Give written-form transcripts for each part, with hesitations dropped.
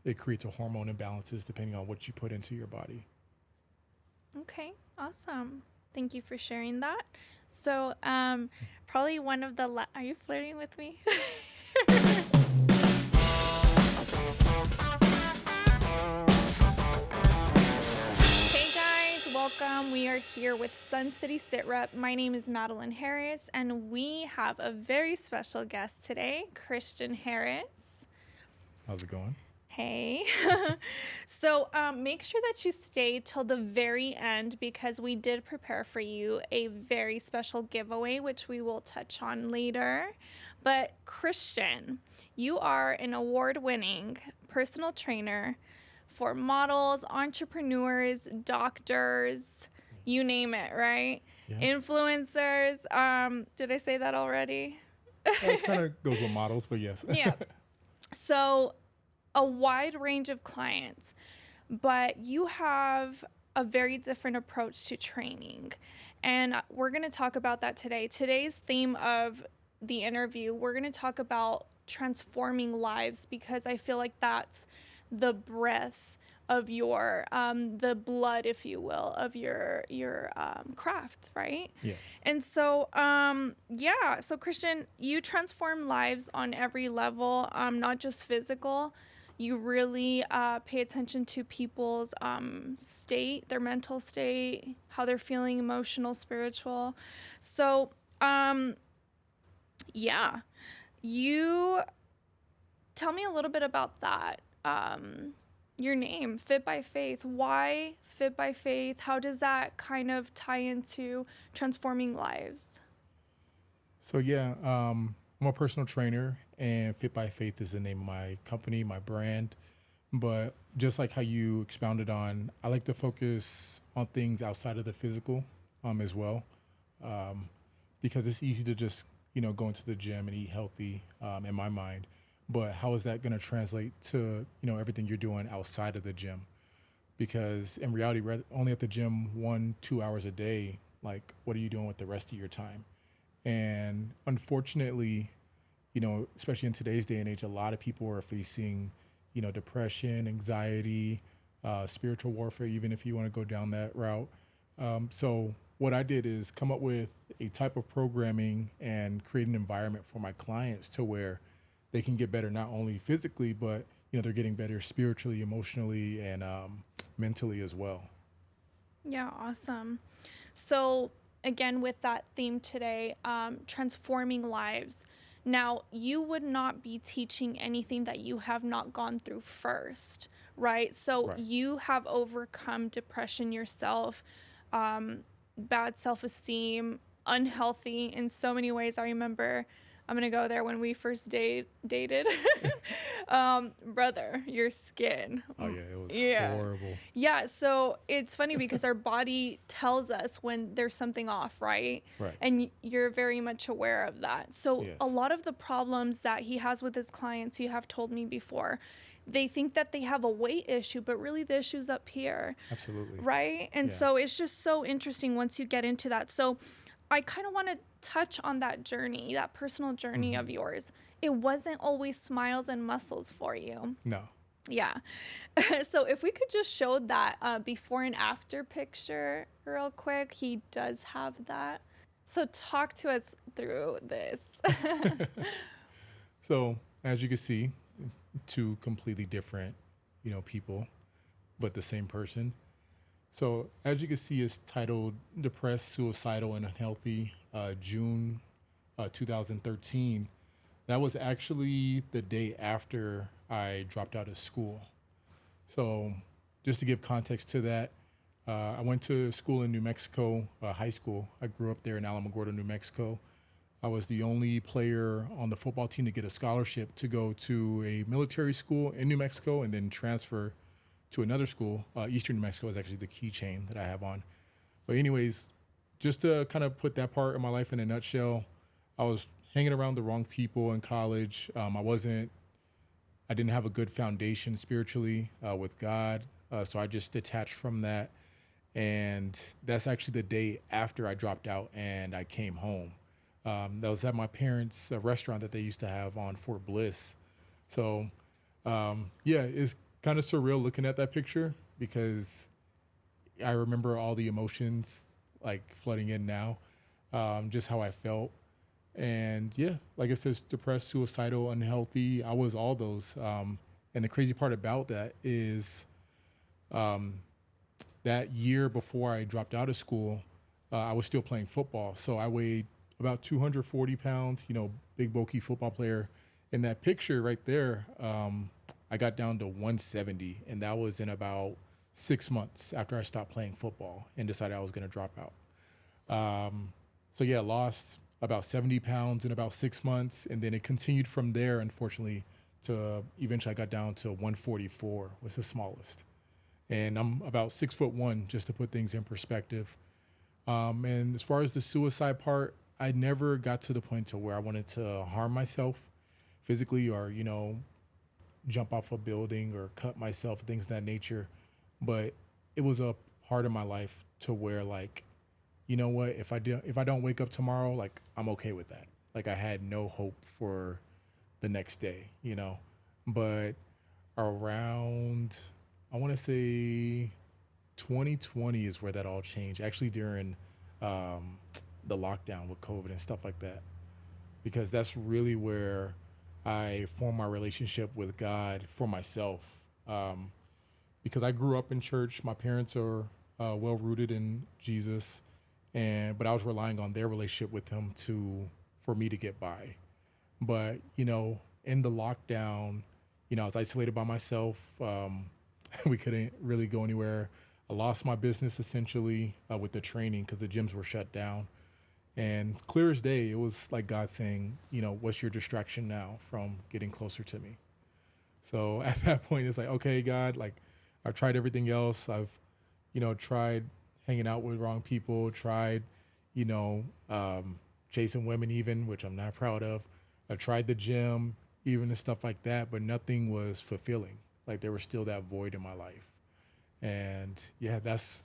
it creates a hormone imbalances depending on what you put into your body. Okay, awesome. Thank you for sharing that. So, probably one of the are you flirting with me? Hey guys, welcome. We are here with Sun City SITREP. My name is Madeliene Harris, and we have a very special guest today, Christian Harris. How's it going? Hey. So make sure that you stay till the very end because we did prepare for you a very special giveaway, which we will touch on later. But Christian, you are an award-winning personal trainer for models, entrepreneurs, doctors, you name it, right? Yeah. Influencers. Did I say that already? It kind of goes with models, but yes. Yeah. So a wide range of clients, but you have a very different approach to training. And we're going to talk about that today. Today's theme of the interview, we're going to talk about transforming lives because I feel like that's the breath of your the blood, if you will, of your craft, right? Yeah. And so so Christian, you transform lives on every level, not just physical. You really pay attention to people's state, their mental state, how they're feeling, emotional, spiritual. So you tell me a little bit about that. Your name, Fit by Faith. Why Fit by Faith? How does that kind of tie into transforming lives? So yeah, I'm a personal trainer, and Fit by Faith is the name of my company, my brand. But just like how you expounded on, I like to focus on things outside of the physical as well, because it's easy to just go into the gym and eat healthy in my mind. But how is that going to translate to everything you're doing outside of the gym? Because in reality, we're only at the gym 1-2 hours a day. Like, what are you doing with the rest of your time? And unfortunately, especially in today's day and age, a lot of people are facing, depression, anxiety, spiritual warfare, even if you want to go down that route. So what I did is come up with a type of programming and create an environment for my clients to where they can get better, not only physically, but, they're getting better spiritually, emotionally, and mentally as well. Yeah, awesome. So again, with that theme today, transforming lives. Now, you would not be teaching anything that you have not gone through first, right? So Right. you have overcome depression yourself, bad self-esteem, unhealthy in so many ways. I remember, I'm going to go there when we first dated. Brother, your skin. Oh yeah, it was Yeah. horrible. Yeah, so it's funny because our body tells us when there's something off, right? Right. And you're very much aware of that. So Yes. a lot of the problems that he has with his clients, you have told me before, they think that they have a weight issue, but really the issue's up here. Absolutely. Right? And Yeah. so it's just so interesting once you get into that. So I kind of want to touch on that journey, that personal journey of yours. It wasn't always smiles and muscles for you. No. Yeah. So if we could just show that before and after picture real quick, he does have that. So talk to us through this. So as you can see, two completely different, people, but the same person. So as you can see, it's titled "Depressed, Suicidal, and Unhealthy." June 2013. That was actually the day after I dropped out of school. So just to give context to that, I went to school in New Mexico, high school. I grew up there in Alamogordo, New Mexico. I was the only player on the football team to get a scholarship to go to a military school in New Mexico and then transfer to another school. Eastern New Mexico is actually the keychain that I have on. But anyways, just to kind of put that part of my life in a nutshell, I was hanging around the wrong people in college. I didn't have a good foundation spiritually with God. So I just detached from that. And that's actually the day after I dropped out and I came home. That was at my parents' restaurant that they used to have on Fort Bliss. So, it's kind of surreal looking at that picture because I remember all the emotions like flooding in now, just how I felt. And yeah, like I said, depressed, suicidal, unhealthy. I was all those. And the crazy part about that is um, that year before I dropped out of school, I was still playing football. So I weighed about 240 pounds, big, bulky football player. In that picture right there, I got down to 170. And that was in about 6 months after I stopped playing football and decided I was going to drop out. So yeah, lost about 70 pounds in about 6 months. And then it continued from there, unfortunately, to eventually I got down to 144 was the smallest. And I'm about 6'1", just to put things in perspective. And as far as the suicide part, I never got to the point to where I wanted to harm myself physically or, jump off a building or cut myself, things of that nature. But it was a part of my life to where like, you know what, if I don't wake up tomorrow, like I'm okay with that. Like I had no hope for the next day, But around, I want to say 2020 is where that all changed. Actually during the lockdown with COVID and stuff like that. Because that's really where I formed my relationship with God for myself. Because I grew up in church. My parents are well rooted in Jesus, but I was relying on their relationship with Him for me to get by. But in the lockdown, I was isolated by myself. We couldn't really go anywhere. I lost my business essentially with the training because the gyms were shut down. And clear as day, it was like God saying, what's your distraction now from getting closer to me? So at that point, it's like, okay, God, like I've tried everything else. I've, tried hanging out with wrong people, tried, chasing women even, which I'm not proud of. I tried the gym, even and stuff like that, but nothing was fulfilling. Like there was still that void in my life. And yeah, that's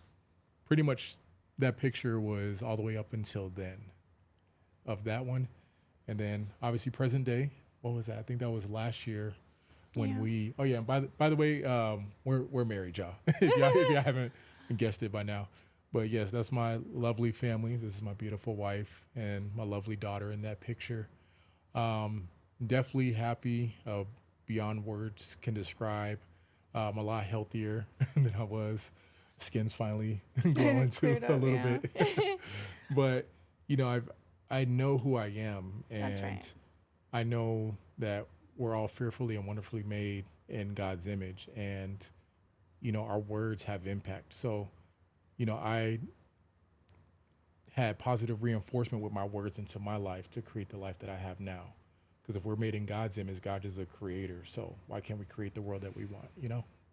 pretty much that picture was all the way up until then of that one. And then obviously present day, what was that? I think that was last year when and by the way, we're married, y'all. if y'all haven't guessed it by now. But yes, that's my lovely family. This is my beautiful wife and my lovely daughter in that picture. Definitely happy, beyond words can describe. I'm a lot healthier than I was. Skin's finally glowing too a little bit. But I know who I am, and right. I know that we're all fearfully and wonderfully made in God's image, and our words have impact. So I had positive reinforcement with my words into my life to create the life that I have now. Because if we're made in God's image, God is a creator. So why can't we create the world that we want,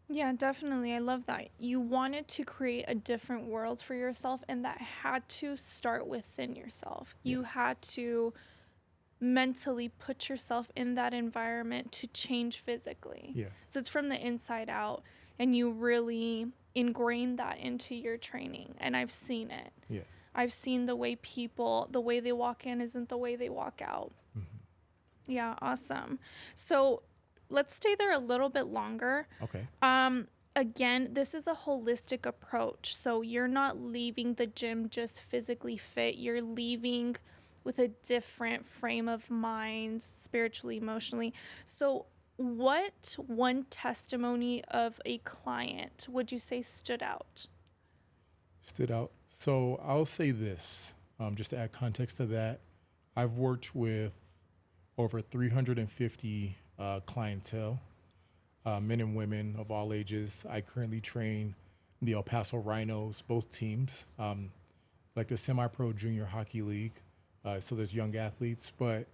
Yeah, definitely. I love that. You wanted to create a different world for yourself, and that had to start within yourself. You had to mentally put yourself in that environment to change physically. Yes. So it's from the inside out, and you really ingrain that into your training. And I've seen it. Yes. I've seen the way they walk in isn't the way they walk out. Mm-hmm. Yeah, awesome. So let's stay there a little bit longer. Okay. Again, this is a holistic approach. So you're not leaving the gym just physically fit. You're leaving with a different frame of mind, spiritually, emotionally. So what one testimony of a client would you say stood out? So I'll say this, just to add context to that. I've worked with over 350 clientele, men and women of all ages. I currently train the El Paso Rhinos, both teams, like the semi-pro junior hockey league. So there's young athletes, but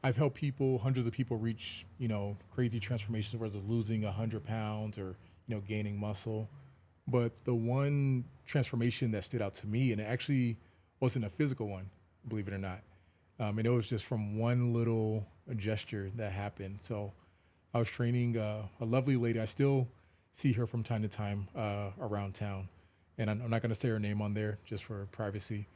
I've helped hundreds of people reach, crazy transformations, whether it's losing 100 pounds or, gaining muscle. But the one transformation that stood out to me, and it actually wasn't a physical one, believe it or not. And it was just from one little gesture that happened. So I was training a lovely lady. I still see her from time to time around town. And I'm not going to say her name on there just for privacy.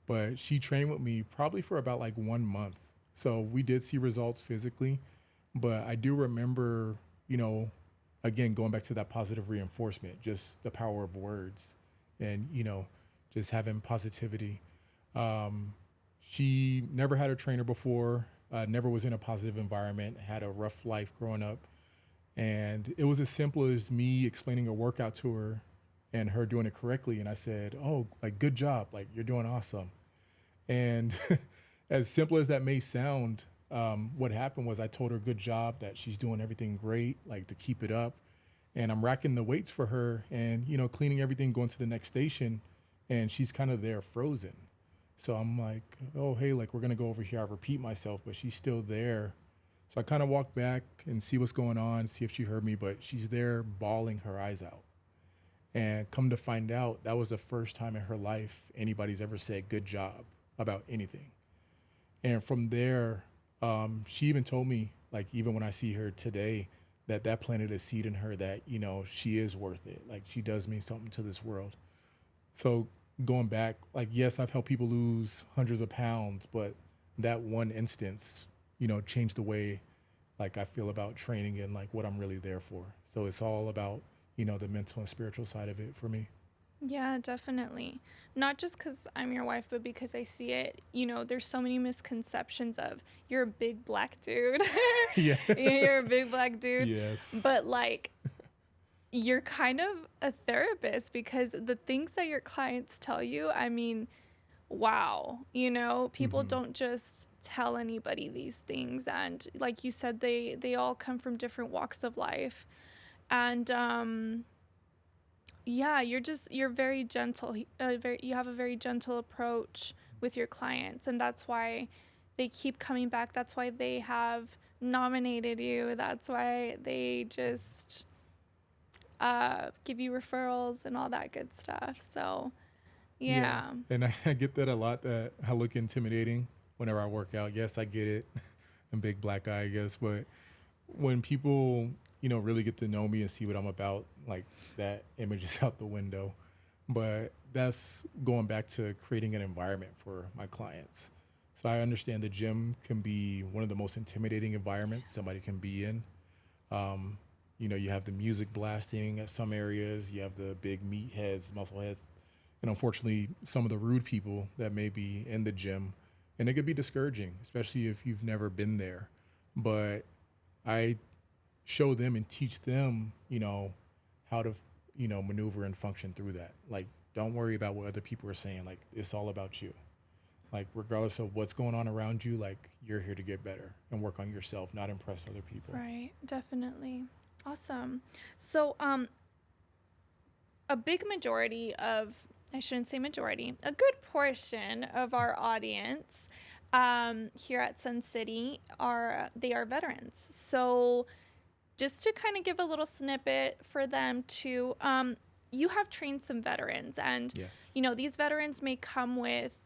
But she trained with me probably for about like 1 month. So we did see results physically. But I do remember, again, going back to that positive reinforcement, just the power of words and, just having positivity. She never had a trainer before, never was in a positive environment, had a rough life growing up. And it was as simple as me explaining a workout to her and her doing it correctly. And I said, oh, like, good job. Like, you're doing awesome. And as simple as that may sound, what happened was I told her good job, that she's doing everything great, like to keep it up. And I'm racking the weights for her and, cleaning everything, going to the next station. And she's kind of there frozen. So I'm like, oh, hey, like, we're going to go over here. I repeat myself, but she's still there. So I kind of walk back and see what's going on, see if she heard me, but she's there bawling her eyes out. And come to find out, that was the first time in her life anybody's ever said good job about anything. And from there, she even told me, like, even when I see her today, that planted a seed in her that, she is worth it. Like, she does mean something to this world. So going back, like, yes, I've helped people lose hundreds of pounds, but that one instance, changed the way, like, I feel about training and, like, what I'm really there for. So it's all about, the mental and spiritual side of it for me. Yeah, definitely. Not just because I'm your wife, but because I see it. There's so many misconceptions of you're a big black dude. Yeah. You're a big black dude. Yes. But, like, you're kind of a therapist because the things that your clients tell you, I mean, wow. People don't just tell anybody these things. And like you said, they all come from different walks of life. And, yeah, you're very gentle. You have a very gentle approach with your clients, and that's why they keep coming back. That's why they have nominated you. That's why they just give you referrals and all that good stuff. So, yeah. And I get that a lot, that I look intimidating whenever I work out. Yes, I get it. I'm big black guy, I guess, but when people really get to know me and see what I'm about, like, that image is out the window. But that's going back to creating an environment for my clients. So I understand the gym can be one of the most intimidating environments somebody can be in. You have the music blasting at some areas, you have the big meatheads, muscle heads, and unfortunately some of the rude people that may be in the gym. And it could be discouraging, especially if you've never been there. But I show them and teach them, how to, maneuver and function through that. Like, don't worry about what other people are saying. Like, it's all about you. Like, regardless of what's going on around you, like, you're here to get better and work on yourself, not impress other people. Right. Definitely. Awesome. So, a big majority of, I shouldn't say majority, a good portion of our audience here at Sun City are veterans. So just to kind of give a little snippet for them to, you have trained some veterans, and, Yes. These veterans may come with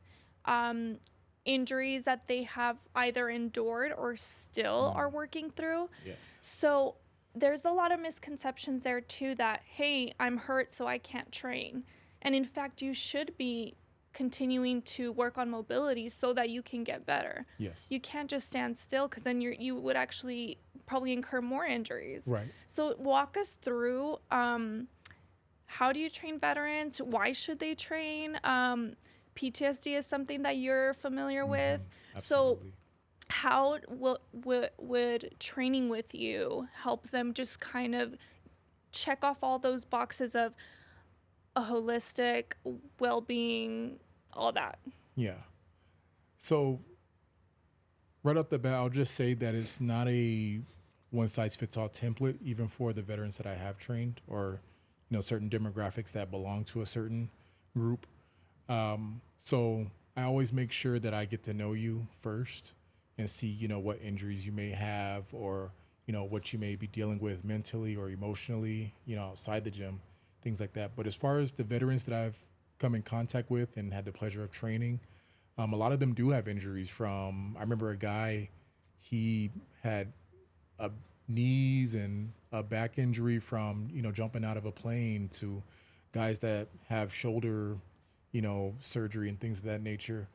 injuries that they have either endured or still are working through. Yes. So there's a lot of misconceptions there too, that, hey, I'm hurt, so I can't train. And in fact, you should be continuing to work on mobility so that you can get better. Yes. You can't just stand still, because then you would actually probably incur more injuries. Right. So walk us through, how do you train veterans? Why should they train? PTSD is something that you're familiar with. Absolutely. So how would training with you help them just kind of check off all those boxes of a holistic well-being, all that? Yeah. So right off the bat, I'll just say that it's not a one-size-fits-all template, even for the veterans that I have trained, or certain demographics that belong to a certain group. So I always make sure that I get to know you first and see, what injuries you may have, or, what you may be dealing with mentally or emotionally, outside the gym, things like that. But as far as the veterans that I've come in contact with and had the pleasure of training, a lot of them do have injuries from, I remember a guy, he had a knees and a back injury from, jumping out of a plane, to guys that have shoulder, surgery and things of that nature.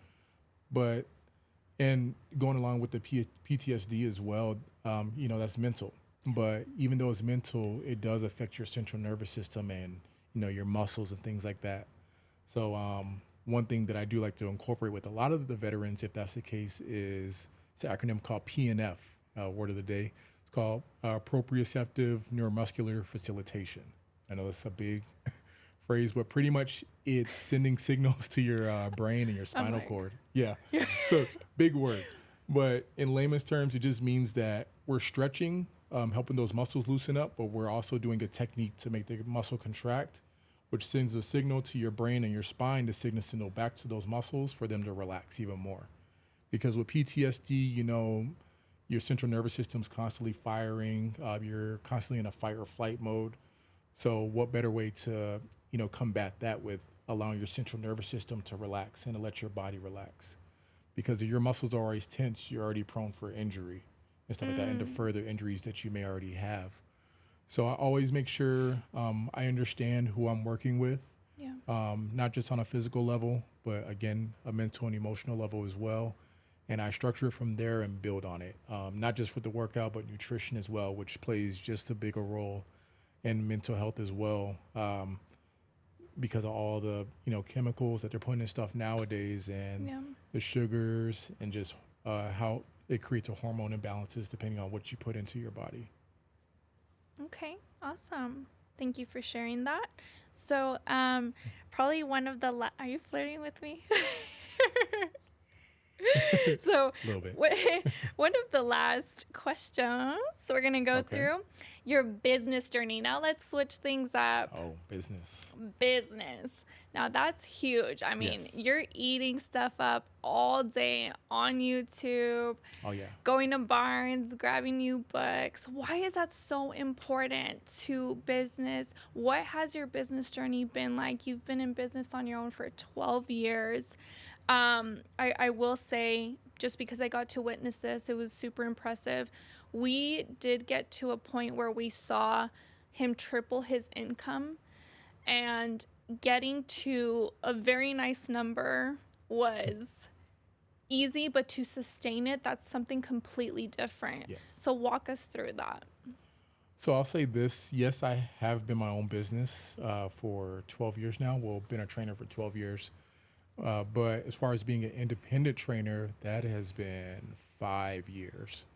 And going along with the PTSD as well, that's mental. But even though it's mental, it does affect your central nervous system and, your muscles and things like that. So one thing that I do like to incorporate with a lot of the veterans, if that's the case, is it's an acronym called PNF, word of the day. It's called proprioceptive neuromuscular facilitation. I know it's a big phrase, but pretty much it's sending signals to your brain and your spinal cord. Yeah. So big word. But in layman's terms, it just means that we're stretching, helping those muscles loosen up, but we're also doing a technique to make the muscle contract, which sends a signal to your brain and your spine to signal back to those muscles for them to relax even more. Because with PTSD, your central nervous system's constantly firing. You're constantly in a fight or flight mode. So what better way to, combat that with allowing your central nervous system to relax and to let your body relax? Because if your muscles are always tense, you're already prone for injury and stuff like that, and to further injuries that you may already have. So I always make sure I understand who I'm working with, not just on a physical level, but again, a mental and emotional level as well. And I structure it from there and build on it, not just for the workout, but nutrition as well, which plays just a bigger role in mental health as well, because of all the chemicals that they're putting in stuff nowadays, and the sugars, and just how it creates a hormone imbalances depending on what you put into your body. Okay, awesome. Thank you for sharing that. So, probably one of the are you flirting with me? So, A little bit. one of the last questions we're going to go through, your business journey. Now let's switch things up. Oh, business. Now that's huge. I mean, Yes. you're eating stuff up all day on YouTube. Oh, yeah. Going to Barnes, grabbing new books. Why is that so important to business? What has your business journey been like? You've been in business on your own for 12 years. I will say, just because I got to witness this, it was super impressive. We did get to a point where we saw him triple his income, and getting to a very nice number was easy, but to sustain it, that's something completely different. Yes. So walk us through that. So I'll say this. Yes, I have been my own business for 12 years now. Well, been a trainer for 12 years. But as far as being an independent trainer, that has been 5 years.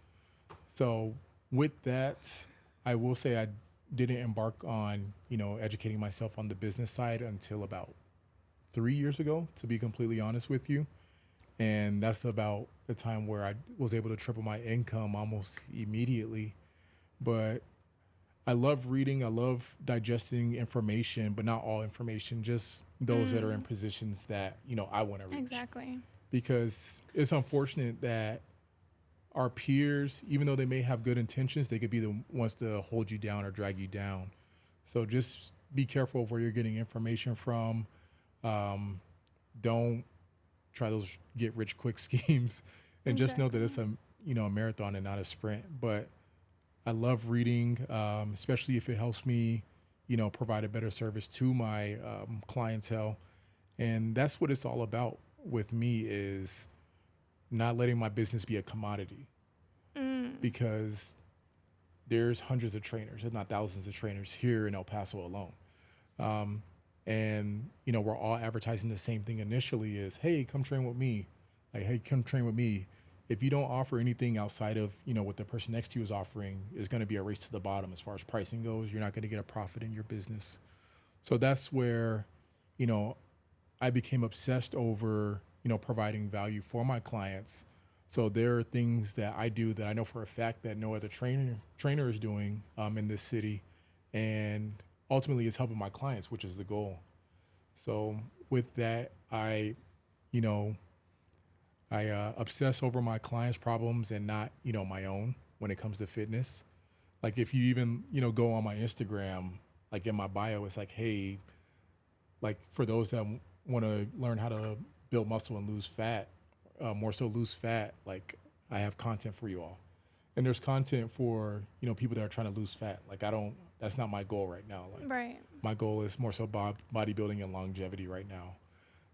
So with that, I will say I didn't embark on, educating myself on the business side until about 3 years ago, to be completely honest with you. And that's about the time where I was able to triple my income almost immediately. But I love reading. I love digesting information, but not all information, just those that are in positions that, I want to reach. Exactly. Because it's unfortunate that our peers, even though they may have good intentions, they could be the ones to hold you down or drag you down. So just be careful of where you're getting information from. Don't try those get rich quick schemes, and just know that it's a marathon and not a sprint. But I love reading, especially if it helps me, provide a better service to my clientele. And that's what it's all about with me, is not letting my business be a commodity, because there's hundreds of trainers, if not thousands of trainers here in El Paso alone. And, we're all advertising the same thing initially is, hey, come train with me. Like, hey, come train with me. If you don't offer anything outside of, what the person next to you is offering, is going to be a race to the bottom as far as pricing goes. You're not going to get a profit in your business. So that's where, I became obsessed over, providing value for my clients. So there are things that I do that I know for a fact that no other trainer is doing in this city. And ultimately it's helping my clients, which is the goal. So with that, I obsess over my clients' problems and not, my own when it comes to fitness. Like if you even, go on my Instagram, like in my bio, it's like, hey, like for those that want to learn how to build muscle and lose fat, more so lose fat, like I have content for you all. And there's content for, people that are trying to lose fat. Like that's not my goal right now. Like Right. my goal is more so bodybuilding and longevity right now.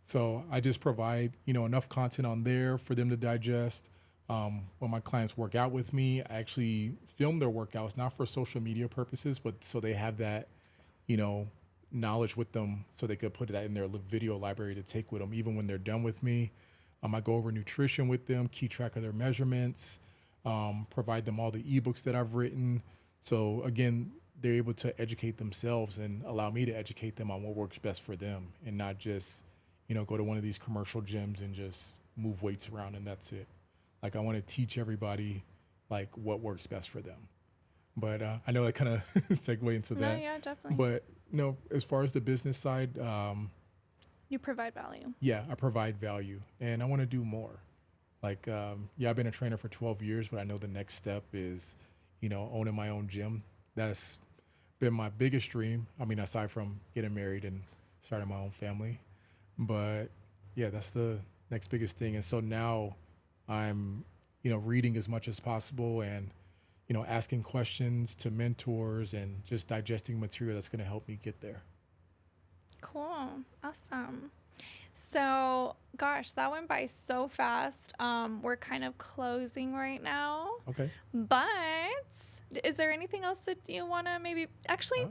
So I just provide, enough content on there for them to digest, When my clients work out with me, I actually film their workouts, not for social media purposes, but so they have that, you know, knowledge with them so they could put that in their video library to take with them, even when they're done with me. I go over nutrition with them, keep track of their measurements, provide them all the ebooks that I've written. So again, they're able to educate themselves and allow me to educate them on what works best for them and not just, you know, go to one of these commercial gyms and just move weights around and that's it. Like I want to teach everybody like what works best for them. But I know I kind of segue into No, that. yeah, definitely. But no, as far as the business side, You provide value. yeah, I provide value and I want to do more. Like, yeah, I've been a trainer for 12 years, but I know the next step is, you know, owning my own gym. That's been my biggest dream. I mean, aside from getting married and starting my own family. But yeah, that's the next biggest thing. And so now I'm, you know, reading as much as possible and, you know, asking questions to mentors and just digesting material that's going to help me get there. Cool. Awesome. So, gosh, that went by so fast. We're kind of closing right now. Okay. But is there anything else that you want to maybe actually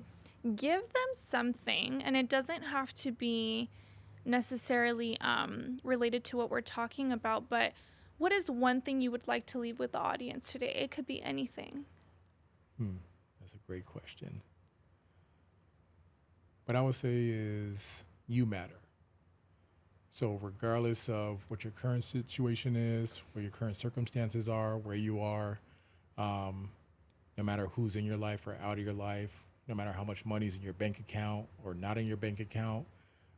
give them something? And it doesn't have to be necessarily related to what we're talking about, but what is one thing you would like to leave with the audience today? It could be anything. That's a great question. What I would say is you matter. So regardless of what your current situation is, what your current circumstances are, where you are, no matter who's in your life or out of your life, no matter how much money's in your bank account or not in your bank account,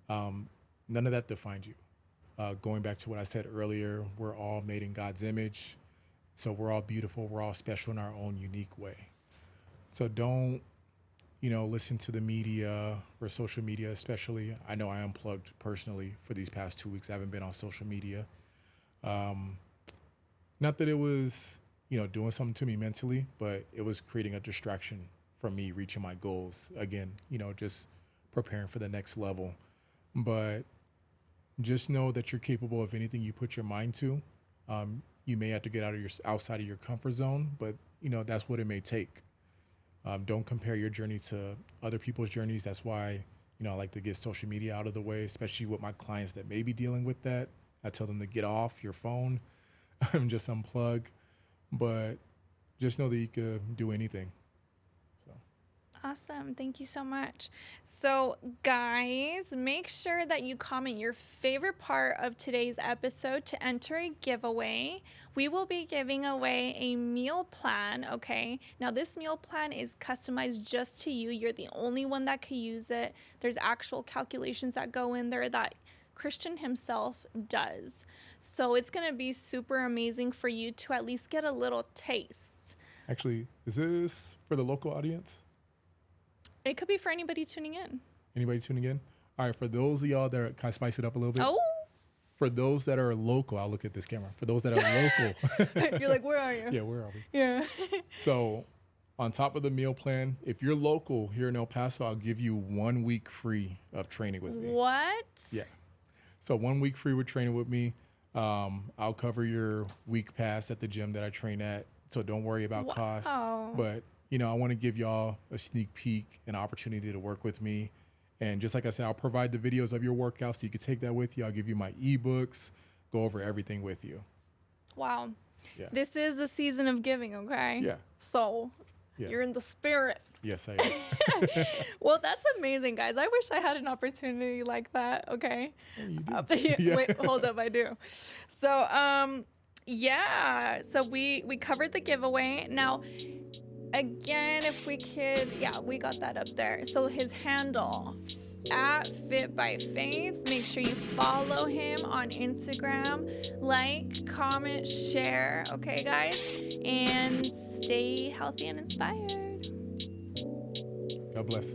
none of that defines you. Going back to what I said earlier, we're all made in God's image. So we're all beautiful. We're all special in our own unique way. So don't, you know, listen to the media or social media, especially. I know I unplugged personally for these past 2 weeks. I haven't been on social media. Not that it was, you know, doing something to me mentally, but it was creating a distraction from me reaching my goals. Again, you know, just preparing for the next level. But just know that you're capable of anything you put your mind to. You may have to get outside of your comfort zone, but, you know, that's what it may take. Don't compare your journey to other people's journeys. That's why, you know, I like to get social media out of the way, especially with my clients that may be dealing with that. I tell them to get off your phone and just unplug. But just know that you could do anything. Awesome. Thank you so much. So, guys, make sure that you comment your favorite part of today's episode to enter a giveaway. We will be giving away a meal plan, okay? Now, this meal plan is customized just to you. You're the only one that can use it. There's actual calculations that go in there that Christian himself does. So, it's going to be super amazing for you to at least get a little taste. Actually, is this for the local audience? It could be for anybody tuning in. Anybody tuning in? All right, for those of y'all that are, can I spice it up a little bit? Oh. For those that are local, I'll look at this camera. For those that are local. You're like, where are you? Yeah, where are we? Yeah. So on top of the meal plan, if you're local here in El Paso, I'll give you 1 week free of training with me. What? Yeah. So 1 week free with training with me. I'll cover your week pass at the gym that I train at. So don't worry about cost. But you know, I want to give y'all a sneak peek, an opportunity to work with me. And just like I said, I'll provide the videos of your workouts so you can take that with you. I'll give you my ebooks, go over everything with you. Wow. Yeah. This is a season of giving, okay? Yeah. So you're in the spirit. Yes, I am. Well, that's amazing, guys. I wish I had an opportunity like that, okay? Oh, you do. Wait, hold up, I do. So, yeah. So we covered the giveaway. Now, again, if we could, yeah, we got that up there. So his handle at Fit by Faith. Make sure you follow him on Instagram. Like, comment, share. Okay, guys? And stay healthy and inspired. God bless.